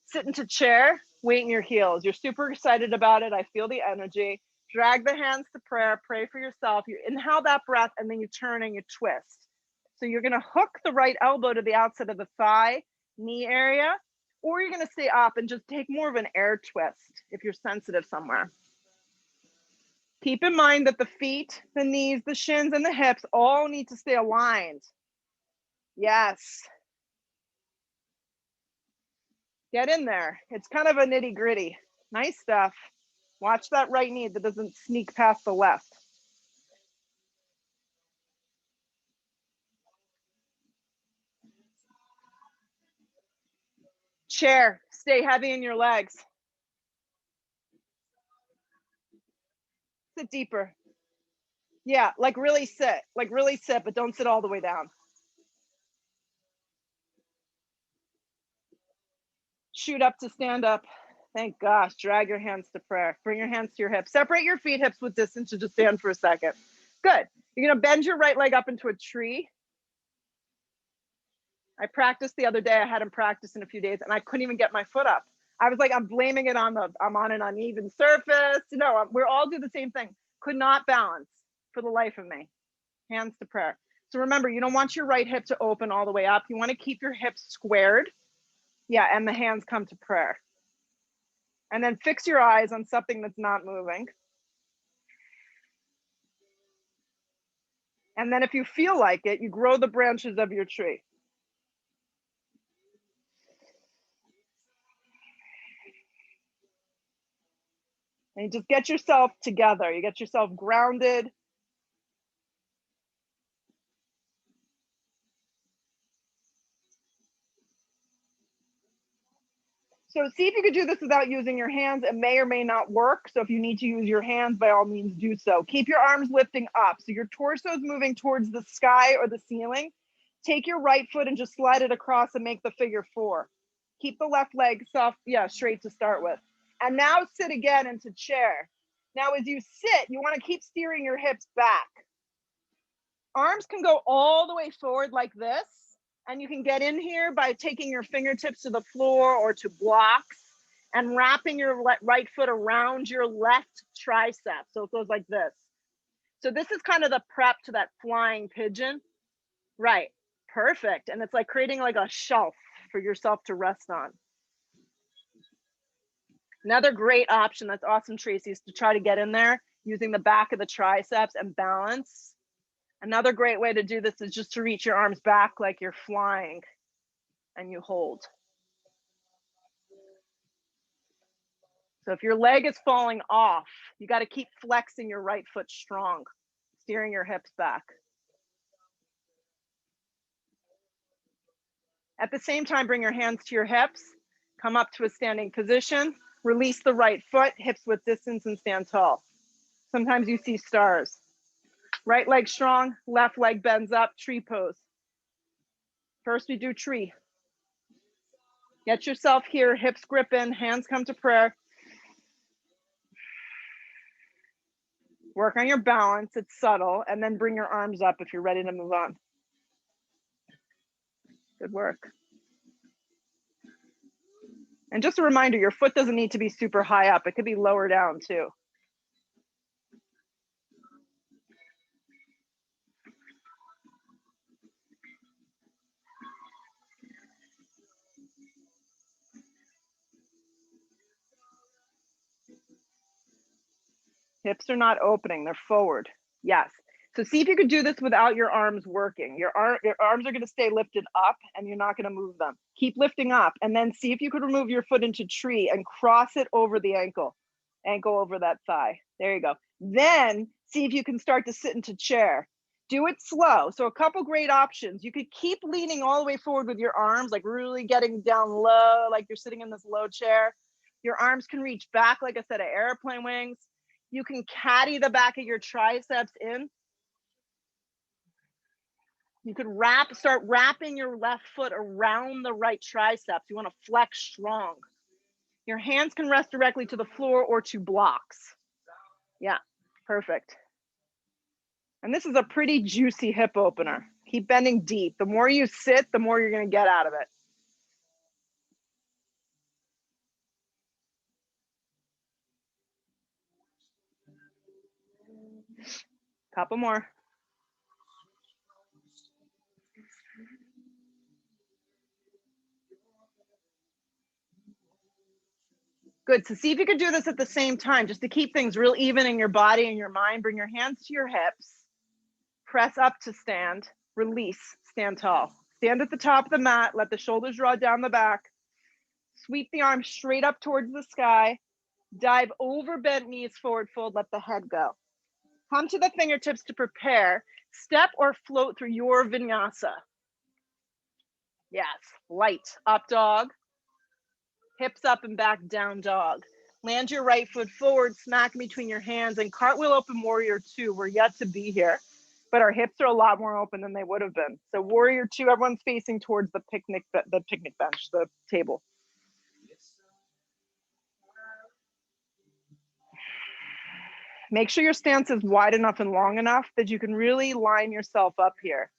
Sit into chair, weight in your heels. You're super excited about it. I feel the energy. Drag the hands to prayer, pray for yourself. You inhale that breath and then you turn and you twist. So you're gonna hook the right elbow to the outside of the thigh, knee area, or you're gonna stay up and just take more of an air twist if you're sensitive somewhere. Keep in mind that the feet, the knees, the shins, and the hips all need to stay aligned. Yes. Get in there. It's kind of a nitty gritty. Nice stuff. Watch that right knee that doesn't sneak past the left. Chair, stay heavy in your legs. Sit deeper. Yeah, like really sit, but don't sit all the way down. Shoot up to stand up. Thank gosh, drag your hands to prayer. Bring your hands to your hips. Separate your feet, hips with distance to just stand for a second. Good. You're gonna bend your right leg up into a tree. I practiced the other day. I hadn't practiced in a few days and I couldn't even get my foot up. I was like, I'm blaming it on I'm on an uneven surface. No, we're all do the same thing. Could not balance for the life of me. Hands to prayer. So remember, you don't want your right hip to open all the way up. You want to keep your hips squared. Yeah, and the hands come to prayer. And then fix your eyes on something that's not moving. And then if you feel like it, you grow the branches of your tree. And you just get yourself together. You get yourself grounded. So see if you could do this without using your hands. It may or may not work. So if you need to use your hands, by all means do so. Keep your arms lifting up. So your torso is moving towards the sky or the ceiling. Take your right foot and just slide it across and make the figure 4. Keep the left leg soft, straight to start with. And now sit again into chair. Now as you sit, you want to keep steering your hips back. Arms can go all the way forward like this. And you can get in here by taking your fingertips to the floor or to blocks and wrapping your right foot around your left tricep. So it goes like this. So this is kind of the prep to that flying pigeon. Right. Perfect. And it's like creating like a shelf for yourself to rest on. Another great option that's awesome, Tracy, is to try to get in there using the back of the triceps and balance. Another great way to do this is just to reach your arms back like you're flying and you hold. So if your leg is falling off, you got to keep flexing your right foot strong, steering your hips back. At the same time, bring your hands to your hips, come up to a standing position, release the right foot, hips width distance, and stand tall. Sometimes you see stars. Right leg strong, left leg bends up, tree pose. First we do tree. Get yourself here, hips grip in, hands come to prayer. Work on your balance, it's subtle, and then bring your arms up if you're ready to move on. Good work. And just a reminder, your foot doesn't need to be super high up. It could be lower down too. Hips are not opening, they're forward. Yes. So see if you could do this without your arms working. Your arms are going to stay lifted up and you're not going to move them. Keep lifting up and then see if you could remove your foot into tree and cross it over the ankle. Ankle over that thigh. There you go. Then see if you can start to sit into chair. Do it slow. So a couple great options. You could keep leaning all the way forward with your arms, like really getting down low, like you're sitting in this low chair. Your arms can reach back, like I said, at airplane wings. You can caddy the back of your triceps in. You could start wrapping your left foot around the right triceps. You want to flex strong. Your hands can rest directly to the floor or to blocks. Yeah, perfect. And this is a pretty juicy hip opener. Keep bending deep. The more you sit, the more you're going to get out of it. Couple more. Good. So see if you could do this at the same time, just to keep things real even in your body and your mind. Bring your hands to your hips. Press up to stand. Release. Stand tall. Stand at the top of the mat. Let the shoulders draw down the back. Sweep the arms straight up towards the sky. Dive over bent knees, forward fold. Let the head go. Come to the fingertips to prepare. Step or float through your vinyasa. Yes. Light. Up dog. Hips up and back, down dog. Land your right foot forward, smack between your hands, and cartwheel open warrior 2. We're yet to be here, but our hips are a lot more open than they would have been. So warrior 2, everyone's facing towards the picnic bench, the table. Make sure your stance is wide enough and long enough that you can really line yourself up here.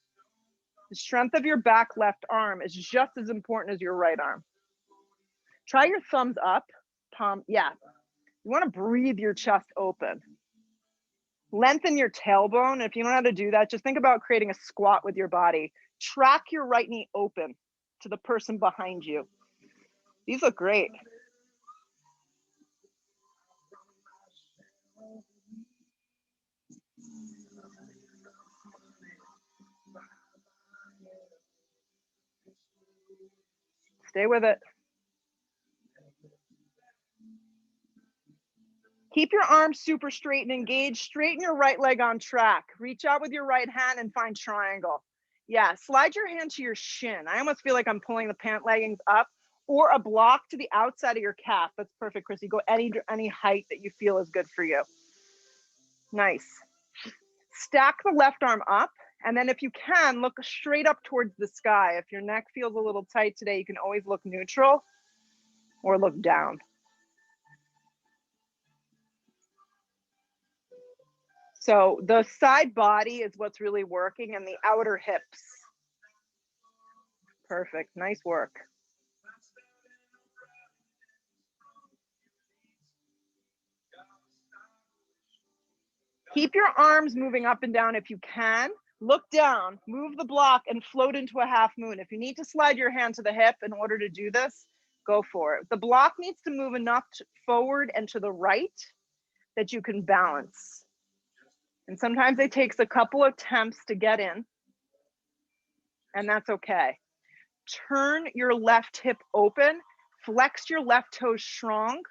The strength of your back left arm is just as important as your right arm. Try your thumbs up, palm, yeah. You want to breathe your chest open. Lengthen your tailbone. If you don't know how to do that, just think about creating a squat with your body. Track your right knee open to the person behind you. These look great. Stay with it. Keep your arms super straight and engaged. Straighten your right leg on track. Reach out with your right hand and find triangle. Yeah, slide your hand to your shin. I almost feel like I'm pulling the pant leggings up, or a block to the outside of your calf. That's perfect, Chrissy. Go any height that you feel is good for you. Nice. Stack the left arm up, and then if you can, look straight up towards the sky. If your neck feels a little tight today, you can always look neutral or look down. So the side body is what's really working, and the outer hips. Perfect. Nice work. Keep your arms moving up and down if you can. Look down, move the block, and float into a half moon. If you need to slide your hand to the hip in order to do this, go for it. The block needs to move enough forward and to the right that you can balance. And sometimes it takes a couple of attempts to get in, and that's okay. Turn your left hip open, flex your left toes strong,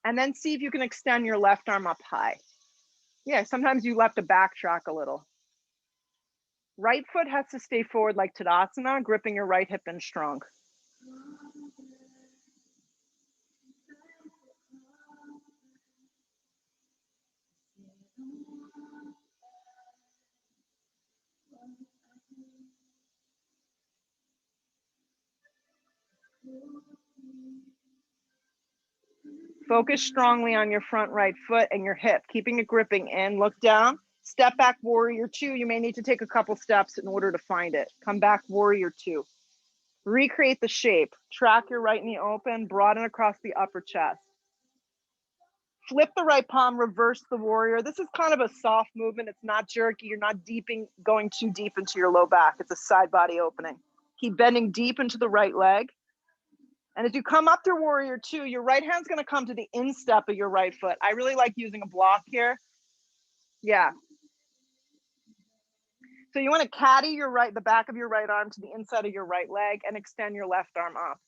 and then see if you can extend your left arm up high. Yeah, sometimes you have to backtrack a little. Right foot has to stay forward like Tadasana, gripping your right hip in strong. Focus strongly on your front right foot and your hip, keeping it gripping in. Look down, step back, warrior two. You may need to take a couple steps in order to find it. Come back, warrior two. Recreate the shape. Track your right knee open, broaden across the upper chest. Flip the right palm, reverse the warrior. This is kind of a soft movement. It's not jerky. You're not going too deep into your low back. It's a side body opening. Keep bending deep into the right leg. And as you come up through warrior two, your right hand's going to come to the instep of your right foot. I really like using a block here. Yeah. So you want to caddy the back of your right arm to the inside of your right leg and extend your left arm up.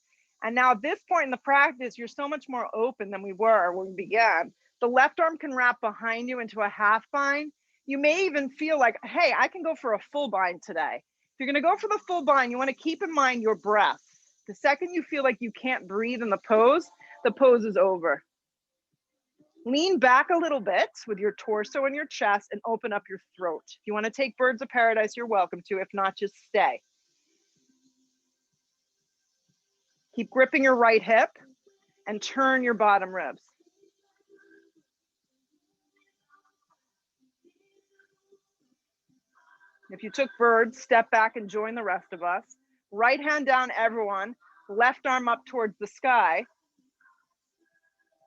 And now at this point in the practice, you're so much more open than we were when we began. The left arm can wrap behind you into a half bind. You may even feel like, hey, I can go for a full bind today. If you're going to go for the full bind, you want to keep in mind your breath. The second you feel like you can't breathe in the pose is over. Lean back a little bit with your torso and your chest and open up your throat. If you want to take birds of paradise, you're welcome to. If not, just stay. Keep gripping your right hip and turn your bottom ribs. If you took birds, step back and join the rest of us. Right hand down, everyone. Left arm up towards the sky.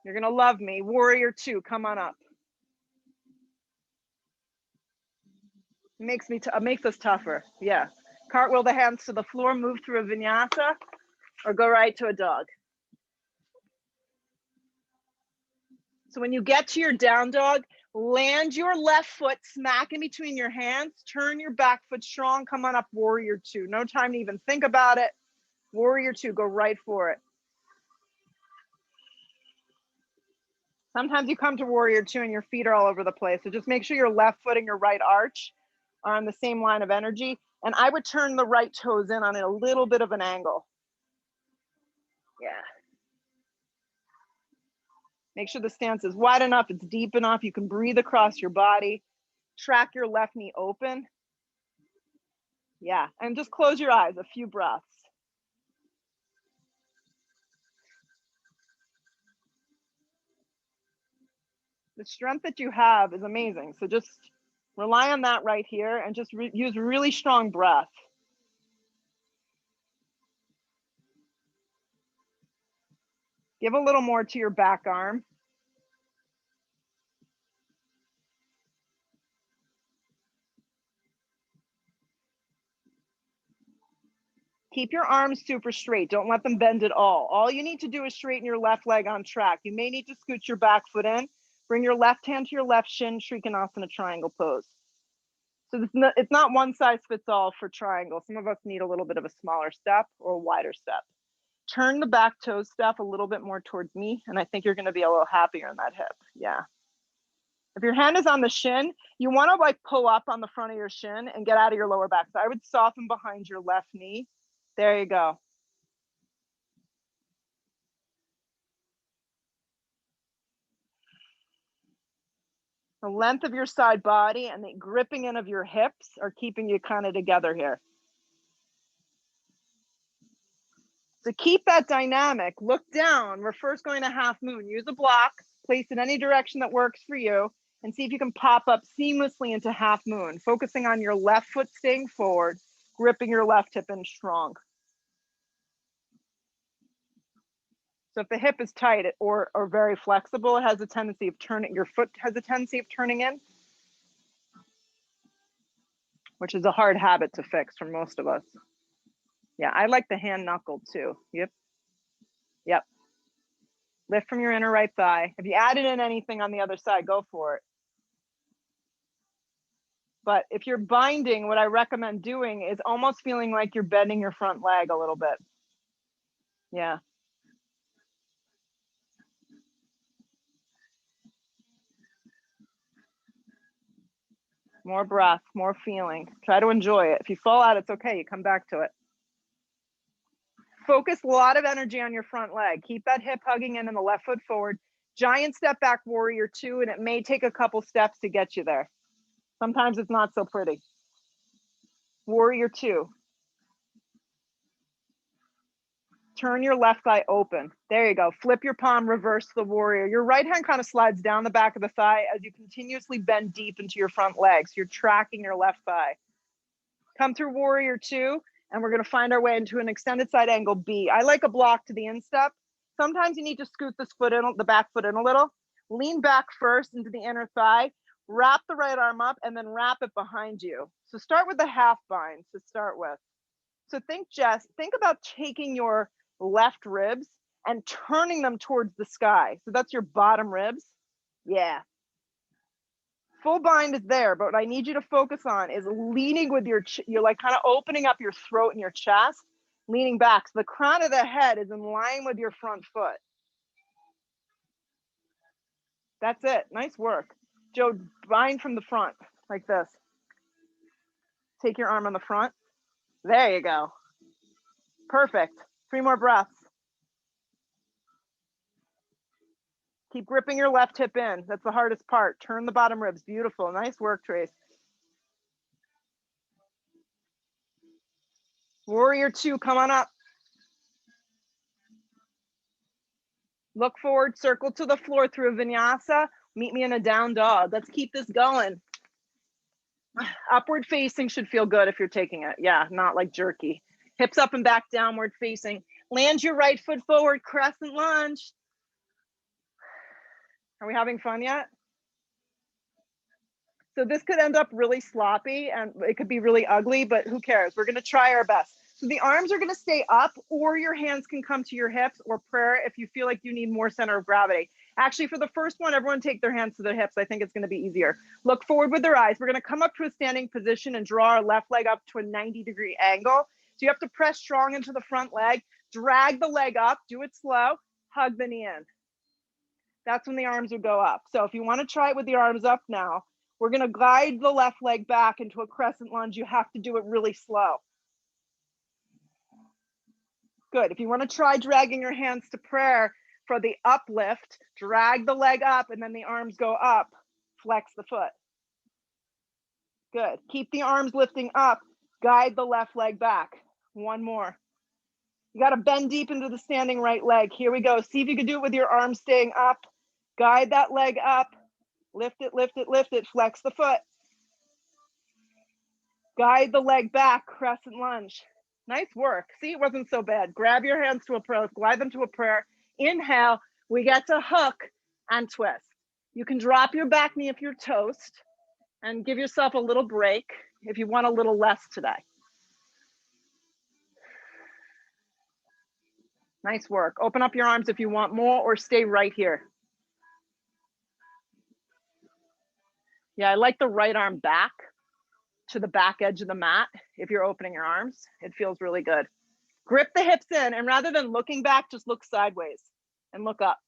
You're going to love me. Warrior two, come on up. It makes us tougher. Yeah. Cartwheel the hands to the floor, move through a vinyasa, or go right to a dog. So when you get to your down dog, land your left foot smack in between your hands, turn your back foot strong, come on up, warrior two. No time to even think about it. Warrior two, go right for it. Sometimes you come to warrior two and your feet are all over the place. So just make sure your left foot and your right arch are on the same line of energy. And I would turn the right toes in on a little bit of an angle. Yeah. Make sure the stance is wide enough, it's deep enough, you can breathe across your body. Track your left knee open. Yeah, and just close your eyes, a few breaths. The strength that you have is amazing. So just rely on that right here and just use really strong breath. Give a little more to your back arm. Keep your arms super straight. Don't let them bend at all. All you need to do is straighten your left leg on track. You may need to scoot your back foot in. Bring your left hand to your left shin, Trikonasana triangle pose. So it's not one size fits all for triangle. Some of us need a little bit of a smaller step or a wider step. Turn the back toe step a little bit more towards me, and I think you're going to be a little happier in that hip. Yeah. If your hand is on the shin, you want to like pull up on the front of your shin and get out of your lower back. So I would soften behind your left knee. There you go. The length of your side body and the gripping in of your hips are keeping you kind of together here. So keep that dynamic. Look down. We're first going to half moon. Use a block, place it any direction that works for you, and see if you can pop up seamlessly into half moon, focusing on your left foot staying forward, gripping your left hip in strong. So if the hip is tight or very flexible, it has a tendency of turning, your foot has a tendency of turning in, which is a hard habit to fix for most of us. Yeah, I like the hand knuckle too. Yep. Yep. Lift from your inner right thigh. If you added in anything on the other side, go for it. But if you're binding, what I recommend doing is almost feeling like you're bending your front leg a little bit. Yeah. More breath, more feeling. Try to enjoy it. If you fall out, it's okay. You come back to it. Focus a lot of energy on your front leg. Keep that hip hugging in and the left foot forward. Giant step back warrior two, and it may take a couple steps to get you there. Sometimes it's not so pretty. Warrior two. Turn your left thigh open. There you go. Flip your palm, reverse the warrior. Your right hand kind of slides down the back of the thigh as you continuously bend deep into your front legs. You're tracking your left thigh. Come through warrior two, and we're going to find our way into an extended side angle B. I like a block to the instep. Sometimes you need to scoot this foot in, the back foot in a little. Lean back first into the inner thigh. Wrap the right arm up and then wrap it behind you. So start with the half bind to start with. So think about taking your left ribs and turning them towards the sky. So that's your bottom ribs. Yeah. Full bind is there, but what I need you to focus on is leaning with you're like kind of opening up your throat and your chest, leaning back. So the crown of the head is in line with your front foot. That's it. Nice work. Joe, bind from the front like this. Take your arm on the front. There you go. Perfect. 3 more breaths. Keep gripping your left hip in. That's the hardest part. Turn the bottom ribs. Beautiful. Nice work, Trace. Warrior two, come on up. Look forward, circle to the floor through a vinyasa. Meet me in a down dog. Let's keep this going. Upward facing should feel good if you're taking it. Yeah, not like jerky. Hips up and back, downward facing. Land your right foot forward, crescent lunge. Are we having fun yet? So this could end up really sloppy and it could be really ugly, but who cares? We're going to try our best. So the arms are going to stay up, or your hands can come to your hips, or prayer if you feel like you need more center of gravity. Actually, for the first one, everyone take their hands to their hips. I think it's going to be easier. Look forward with their eyes. We're going to come up to a standing position and draw our left leg up to a 90-degree angle. So you have to press strong into the front leg, drag the leg up, do it slow, hug the knee in. That's when the arms would go up. So if you want to try it with the arms up now, we're going to glide the left leg back into a crescent lunge. You have to do it really slow. Good. If you want to try dragging your hands to prayer for the uplift, drag the leg up and then the arms go up. Flex the foot. Good. Keep the arms lifting up. Guide the left leg back. One more. You got to bend deep into the standing right leg. Here we go. See if you can do it with your arms staying up. Guide that leg up. Lift it, lift it, lift it. Flex the foot. Guide the leg back. Crescent lunge. Nice work. See, it wasn't so bad. Grab your hands to a prayer. Glide them to a prayer. Inhale. We get to hook and twist. You can drop your back knee if you're toast and give yourself a little break if you want a little less today. Nice work. Open up your arms if you want more, or stay right here. Yeah, I like the right arm back to the back edge of the mat. If you're opening your arms, it feels really good. Grip the hips in, and rather than looking back, just look sideways and look up.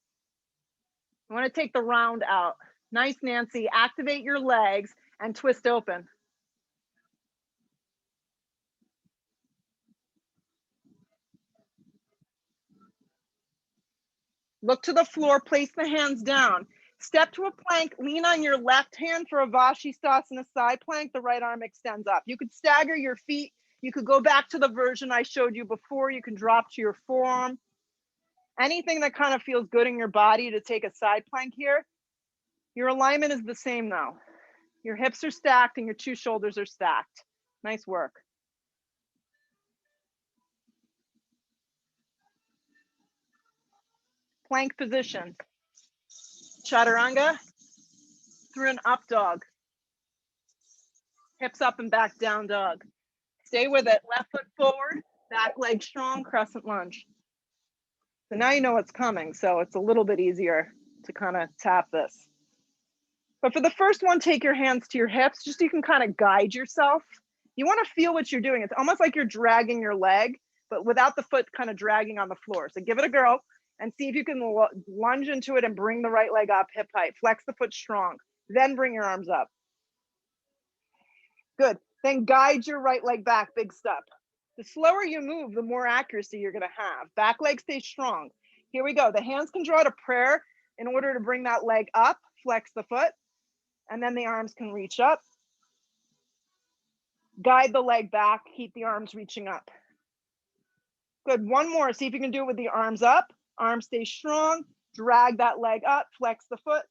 You want to take the round out. Nice, Nancy. Activate your legs and twist open. Look to the floor, place the hands down. Step to a plank, lean on your left hand for a Vashisthasana side plank. The right arm extends up. You could stagger your feet. You could go back to the version I showed you before. You can drop to your forearm. Anything that kind of feels good in your body to take a side plank here. Your alignment is the same though. Your hips are stacked and your two shoulders are stacked. Nice work. Plank position. Chaturanga through an up dog. Hips up and back down dog. Stay with it. Left foot forward, back leg strong, crescent lunge. So now you know what's coming. So it's a little bit easier to kind of tap this. But for the first one, take your hands to your hips, just so you can kind of guide yourself. You want to feel what you're doing. It's almost like you're dragging your leg, but without the foot kind of dragging on the floor. So give it a go and see if you can lunge into it and bring the right leg up hip height. Flex the foot strong. Then bring your arms up. Good. Then guide your right leg back, big step. The slower you move, the more accuracy you're going to have. Back leg stays strong. Here we go. The hands can draw to prayer in order to bring that leg up, flex the foot, and then the arms can reach up. Guide the leg back, keep the arms reaching up. Good. One more. See if you can do it with the arms up. Arms stay strong. Drag that leg up, flex the foot.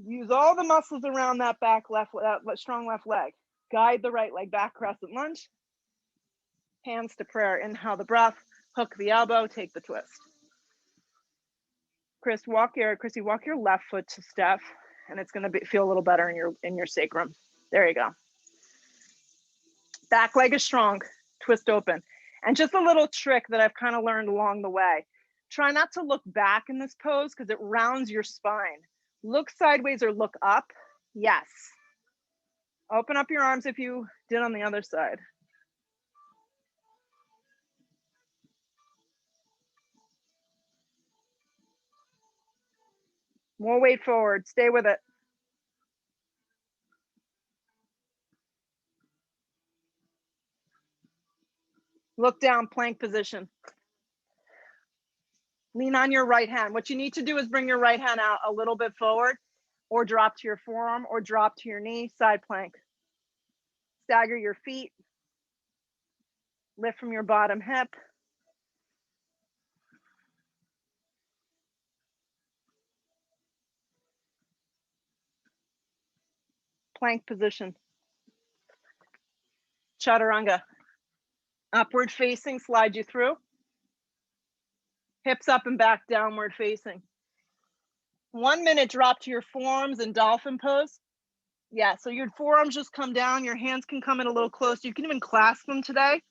Use all the muscles around that back strong left leg. Guide the right leg back, crescent lunge. Hands to prayer. Inhale the breath, hook the elbow, take the twist. Chrissy, walk your left foot to Steph, and it's going to feel a little better in your sacrum. There you go. Back leg is strong, twist open. And just a little trick that I've kind of learned along the way. Try not to look back in this pose because it rounds your spine. Look sideways or look up. Yes. Open up your arms if you did on the other side. More weight forward. Stay with it. Look down, plank position. Lean on your right hand. What you need to do is bring your right hand out a little bit forward, or drop to your forearm, or drop to your knee, side plank. Stagger your feet. Lift from your bottom hip. Plank position. Chaturanga. Upward facing, slide you through. Hips up and back, downward facing. 1 minute, drop to your forearms in dolphin pose. Yeah, so your forearms just come down. Your hands can come in a little closer. You can even clasp them today.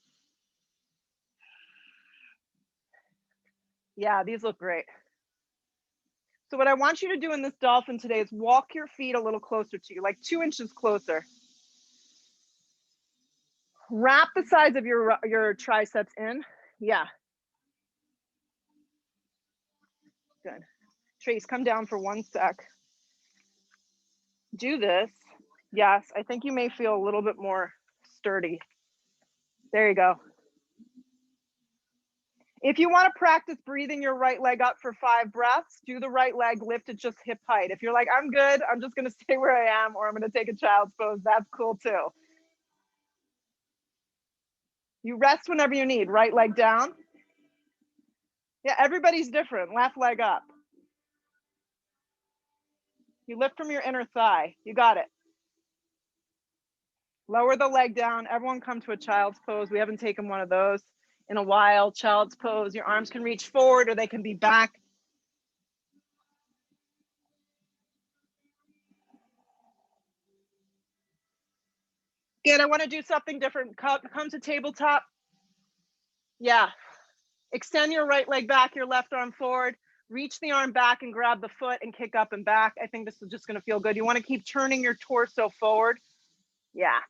Yeah, these look great. So what I want you to do in this dolphin today is walk your feet a little closer to you, like 2 inches closer. Wrap the sides of your triceps in. Yeah. Good. Trace, come down for 1 sec. Do this. Yes, I think you may feel a little bit more sturdy. There you go. If you want to practice breathing your right leg up for 5 breaths, do the right leg, lift it just hip height. If you're like, I'm good, I'm just going to stay where I am, or I'm going to take a child's pose, that's cool too. You rest whenever you need. Right leg down. Yeah, everybody's different. Left leg up. You lift from your inner thigh. You got it. Lower the leg down. Everyone come to a child's pose. We haven't taken one of those in a while. Child's pose. Your arms can reach forward or they can be back. Good. I want to do something different. Come to tabletop. Yeah. Extend your right leg back, your left arm forward. Reach the arm back and grab the foot and kick up and back. I think this is just going to feel good. You want to keep turning your torso forward. Yeah.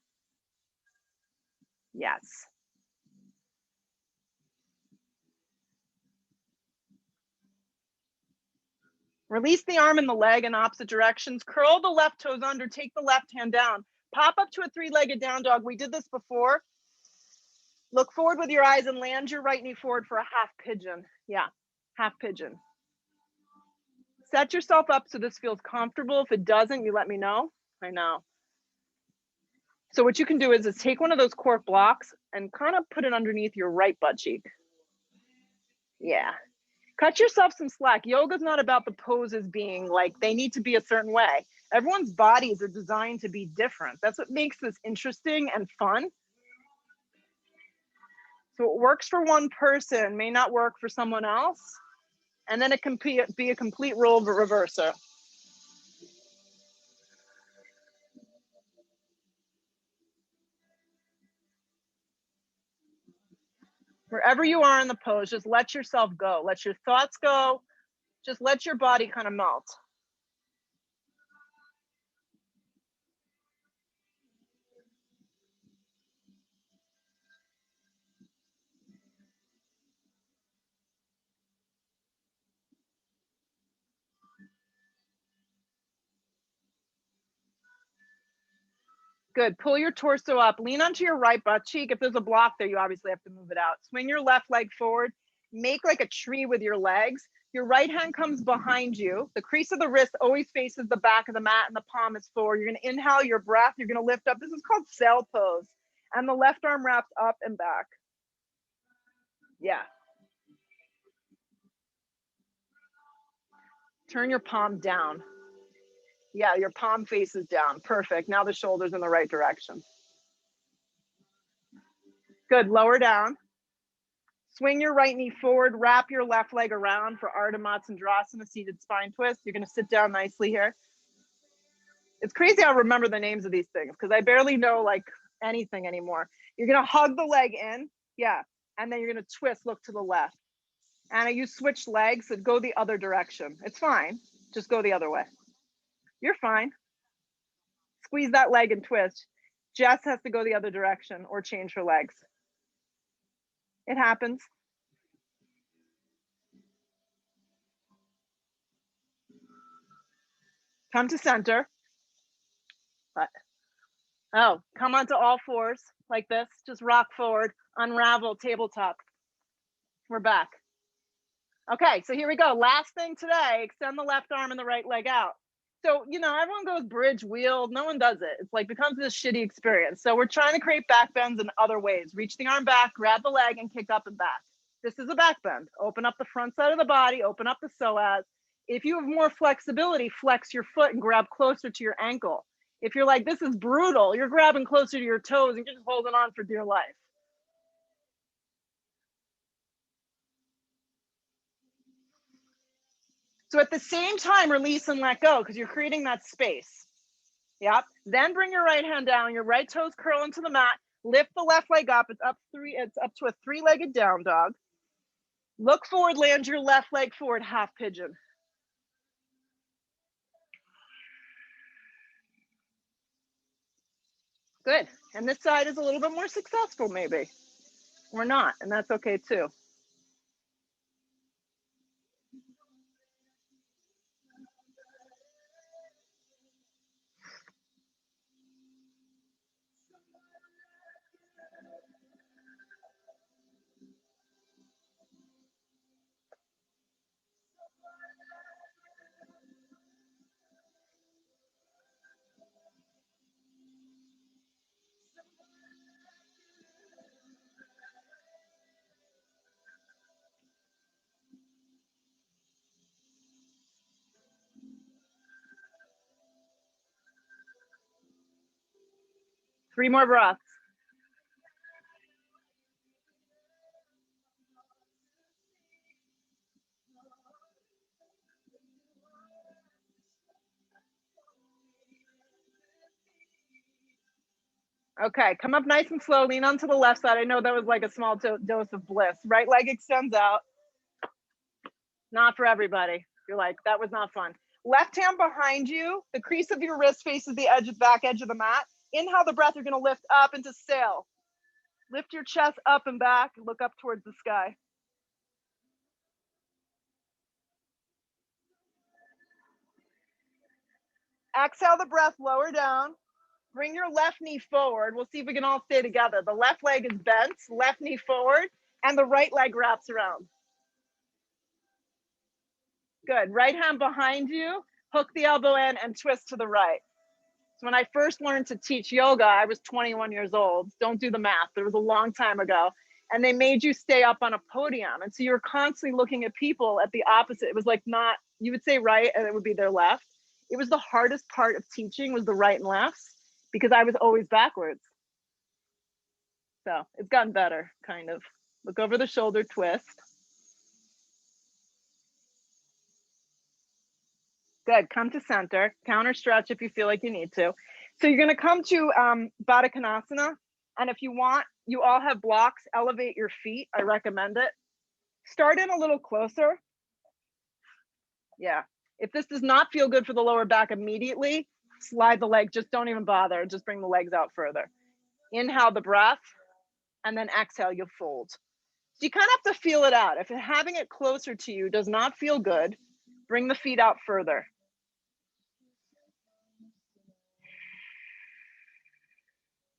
Yes. Release the arm and the leg in opposite directions. Curl the left toes under. Take the left hand down. Pop up to a three-legged down dog. We did this before. Look forward with your eyes and land your right knee forward for a half pigeon. Yeah, half pigeon. Set yourself up so this feels comfortable. If it doesn't, you let me know. I know. So what you can do is take one of those cork blocks and kind of put it underneath your right butt cheek. Yeah. Cut yourself some slack. Yoga's not about the poses being like, they need to be a certain way. Everyone's bodies are designed to be different. That's what makes this interesting and fun. So what works for one person may not work for someone else. And then it can be a complete role reverser. Wherever you are in the pose, just let yourself go. Let your thoughts go. Just let your body kind of melt. Good. Pull your torso up. Lean onto your right butt cheek. If there's a block there, you obviously have to move it out. Swing your left leg forward. Make like a tree with your legs. Your right hand comes behind you. The crease of the wrist always faces the back of the mat and the palm is forward. You're going to inhale your breath. You're going to lift up. This is called sail pose. And the left arm wraps up and back. Yeah. Turn your palm down. Yeah, your palm faces down. Perfect. Now the shoulders in the right direction. Good. Lower down. Swing your right knee forward. Wrap your left leg around for Arda Navasana, seated spine twist. You're going to sit down nicely here. It's crazy how I remember the names of these things because I barely know like anything anymore. You're going to hug the leg in. Yeah. And then you're going to twist, look to the left. Anna, you switch legs, so go the other direction. It's fine. Just go the other way. You're fine. Squeeze that leg and twist. Jess has to go the other direction or change her legs. It happens. Come to center. Oh, come onto all fours like this. Just rock forward, unravel, tabletop. We're back. Okay, so here we go. Last thing today, extend the left arm and the right leg out. So, you know, everyone goes bridge, wheel. No one does it. It's like becomes this shitty experience. So we're trying to create back bends in other ways. Reach the arm back, grab the leg and kick up and back. This is a back bend. Open up the front side of the body, open up the psoas. If you have more flexibility, flex your foot and grab closer to your ankle. If you're like, this is brutal, you're grabbing closer to your toes and you're just holding on for dear life. So at the same time, release and let go because you're creating that space. Yep. Then bring your right hand down, your right toes curl into the mat, lift the left leg up. It's up to a three-legged down dog. Look forward, land your left leg forward, half pigeon. Good. And this side is a little bit more successful, maybe. Or not, and that's okay too. Three more breaths. Okay, come up nice and slow. Lean onto the left side. I know that was like a small dose of bliss. Right leg extends out. Not for everybody. You're like, that was not fun. Left hand behind you. The crease of your wrist faces the back edge of the mat. Inhale the breath. You're going to lift up into sail. Lift your chest up and back. Look up towards the sky. Exhale the breath, lower down. Bring your left knee forward. We'll see if we can all stay together. The left leg is bent, left knee forward, and the right leg wraps around. Good. Right hand behind you. Hook the elbow in and twist to the right. So when I first learned to teach yoga, I was 21 years old. Don't do the math. It was a long time ago. And they made you stay up on a podium. And so you were constantly looking at people at the opposite. It was like not, you would say right and it would be their left. It was the hardest part of teaching was the right and lefts because I was always backwards. So it's gotten better, kind of. Look over the shoulder, twist. Good, come to center, counter stretch if you feel like you need to. So you're gonna come to Badakanasana. And if you want, you all have blocks, elevate your feet, I recommend it. Start in a little closer. Yeah, if this does not feel good for the lower back immediately, slide the leg, just don't even bother, just bring the legs out further. Inhale the breath, and then exhale, you fold. So you kind of have to feel it out. If having it closer to you does not feel good, bring the feet out further.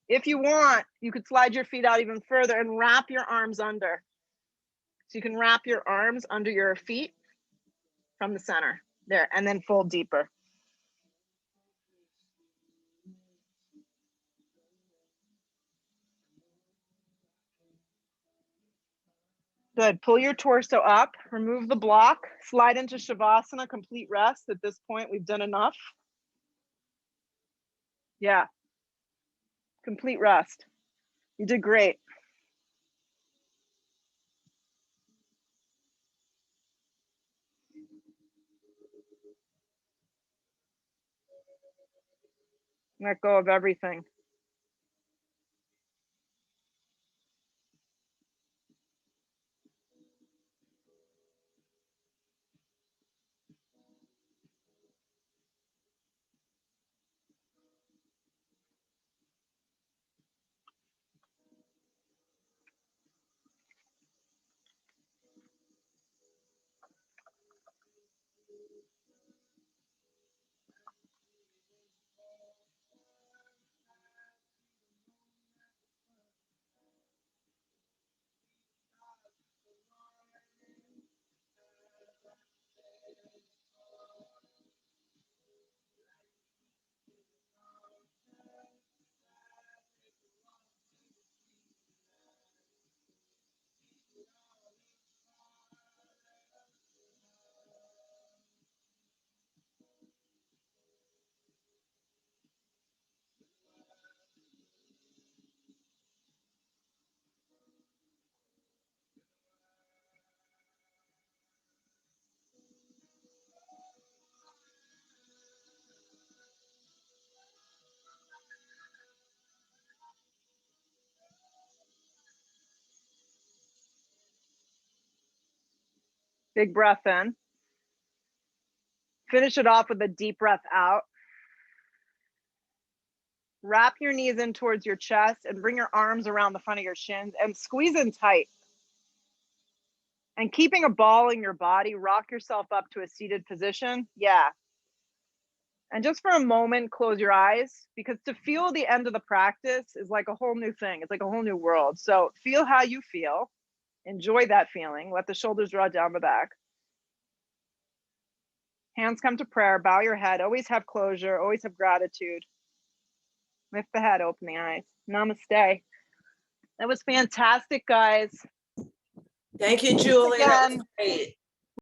If you want, you could slide your feet out even further and wrap your arms under. So you can wrap your arms under your feet from the center there, and then fold deeper. Good, pull your torso up, remove the block, slide into Shavasana, complete rest. At this point, we've done enough. Yeah, complete rest. You did great. Let go of everything. Big breath in. Finish it off with a deep breath out. Wrap your knees in towards your chest and bring your arms around the front of your shins and squeeze in tight. And keeping a ball in your body, rock yourself up to a seated position. Yeah. And just for a moment, close your eyes, because to feel the end of the practice is like a whole new thing. It's like a whole new world. So feel how you feel. Enjoy that feeling. Let the shoulders draw down the back. Hands come to prayer. Bow your head. Always have closure. Always have gratitude. Lift the head, open the eyes. Namaste. That was fantastic, guys. Thank you, Julie. That was great.